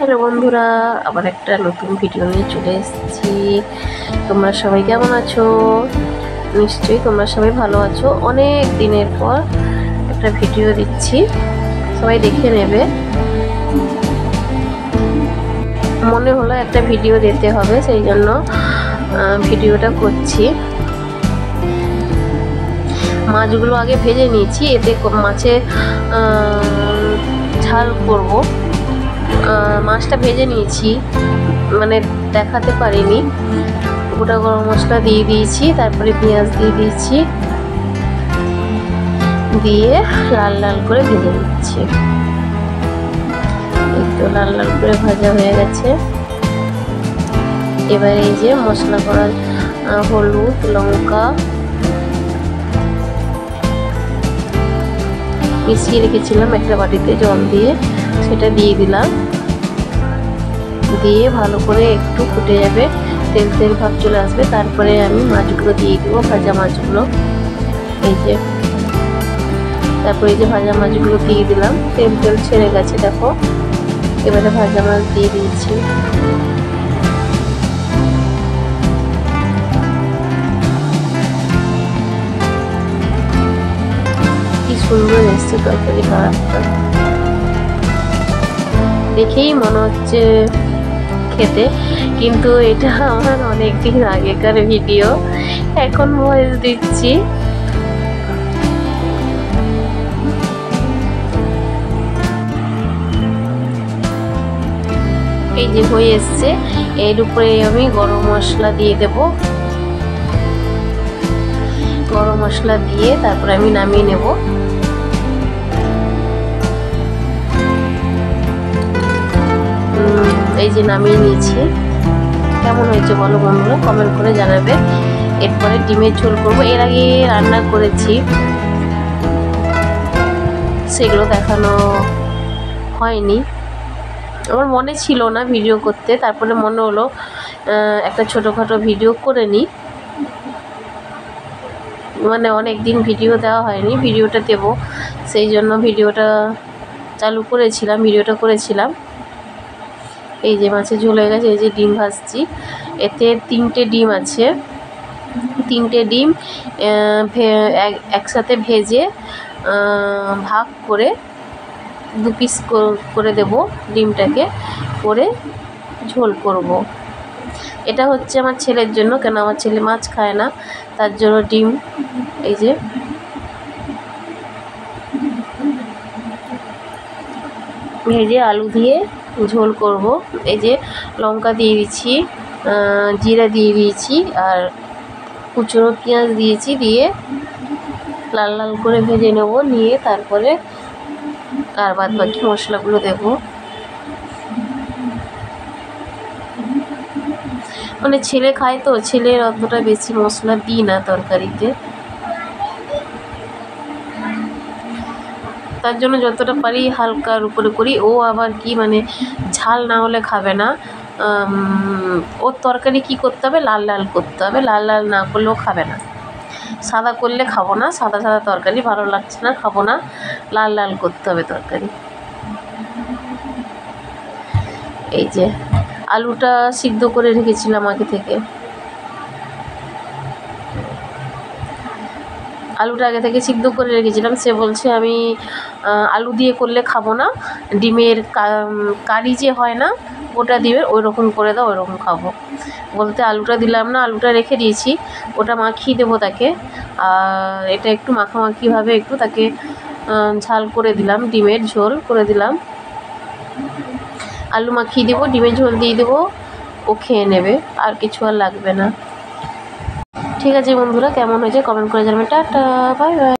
Hello বন্ধুরা, আবার একটা নতুন ভিডিও নিয়ে চলে এসেছি। তোমরা সবাই কেমন আছো? নিশ্চয়ই তোমরা সবাই ভালো আছো। অনেক দিনের পর একটা ভিডিও দিচ্ছি, সবাই দেখে নেবে। মনে হলো একটা ভিডিও দিতে হবে, সেই জন্য ভিডিওটা করছি। মাছগুলো আগে ভেজে নিয়েছি, এতে মাছে ঝাল করব। মাছটা ভেজে নিয়েছি, মানে দেখাতে পারিনি। গোটা গরম মশলা দিয়ে দিয়েছি, তারপরে পেঁয়াজ দিয়ে দিয়েছি, দিয়ে লাল লাল করে ভেজে নিচ্ছি। এই তো লাল লাল করে ভাজা হয়ে গেছে। এবার এই যে মশলা করা হলুদ, লঙ্কা মিশিয়ে রেখেছিলাম একটা বাটিতে জল দিয়ে, সেটা দিয়ে দিলাম। দিয়ে ভালো করে একটু ফুটে যাবে, তেল তেল ভাব চলে আসবে, তারপরে আমি মাছগুলো দিয়ে দিব, ভাজা মাছগুলো। এই যে তারপরে এই যে ভাজা মাছগুলো দিয়ে দিলাম, তেল তেল ছেড়ে গেছে দেখো। এবারে ভাজা মাছ দিয়ে দিয়েছি। কি সুন্দর এসছে তরকারি খাবারটা, দেখেই মনে হচ্ছে খেতে, কিন্তু এটা আমার অনেক দিন আগেকার ভিডিও, এখন ভয়েস দিচ্ছি। এই যে হয়ে এসছে, এর উপরে আমি গরম মশলা দিয়ে দেব। গরম মশলা দিয়ে তারপরে আমি নামিয়ে নেব। এই যে নামিয়ে নিয়েছি। কেমন হয়েছে বলো বন্ধুরা, কমেন্ট করে জানাবে। এরপরে ডিমের ঝোল করবো, এর আগে রান্না করেছি, সেগুলো দেখানো হয়নি। আমার মনে ছিল না ভিডিও করতে, তারপরে মনে হলো একটা ছোটোখাটো ভিডিও করে নিই। মানে অনেক দিন ভিডিও দেওয়া হয়নি, ভিডিওটা দেবো, সেই জন্য ভিডিওটা চালু করেছিলাম, ভিডিওটা করেছিলাম। এই যে মাছের ঝোল হয়ে গেছে। এই যে ডিম ভাজছি, এতে 3টে ডিম আছে। 3টে ডিম একসাথে ভেজে ভাগ করে 2 পিস করে দেব ডিমটাকে, করে ঝোল করব। এটা হচ্ছে আমার ছেলের জন্য, কেন আমার ছেলে মাছ খায় না, তার জন্য ডিম। এই যে ভেজে আলু দিয়ে ঝোল করব। এই যে লঙ্কা দিয়ে দিচ্ছি, জিরা দিয়ে দিয়েছি, আর কুচনো পেঁয়াজ দিয়েছি, দিয়ে লাল লাল করে ভেজে নেব। নিয়ে তারপরে আর বাদ বাকি মশলাগুলো দেব। মানে ছেলে খায় তো, ছেলের অতটা বেশি মশলা দিই না তরকারিতে, তার জন্য যতটা পারি হালকার উপরে করি। ও আবার কি মানে ঝাল না হলে খাবে না। ওর তরকারি কি করতে হবে, লাল লাল করতে হবে, লাল লাল না করলেও খাবে না। সাদা করলে খাবো না, সাদা সাদা তরকারি ভালো লাগছে না, খাবো না, লাল লাল করতে হবে তরকারি। এই যে আলুটা সিদ্ধ করে রেখেছিলাম আগে থেকে, আলুটা আগে থেকে সিদ্ধ করে রেখেছিলাম। সে বলছে আমি আলু দিয়ে করলে খাবো না, ডিমের কারি যে হয় না ওটা দিবে, ওই রকম করে দাও, ওই রকম খাবো। বলতে আলুটা দিলাম না, আলুটা রেখে দিয়েছি, ওটা মাখিয়ে দেবো তাকে। আর এটা একটু মাখামাখিভাবে একটু তাকে ঝাল করে দিলাম, ডিমের ঝোল করে দিলাম। আলু মাখিয়ে দেবো, ডিমের ঝোল দিয়ে দেবো, ও খেয়ে নেবে, আর কিছু আর লাগবে না। ঠিক আছে বন্ধুরা, কেমন হয়েছে কমেন্ট করে জানাবেন। Tata, bye bye.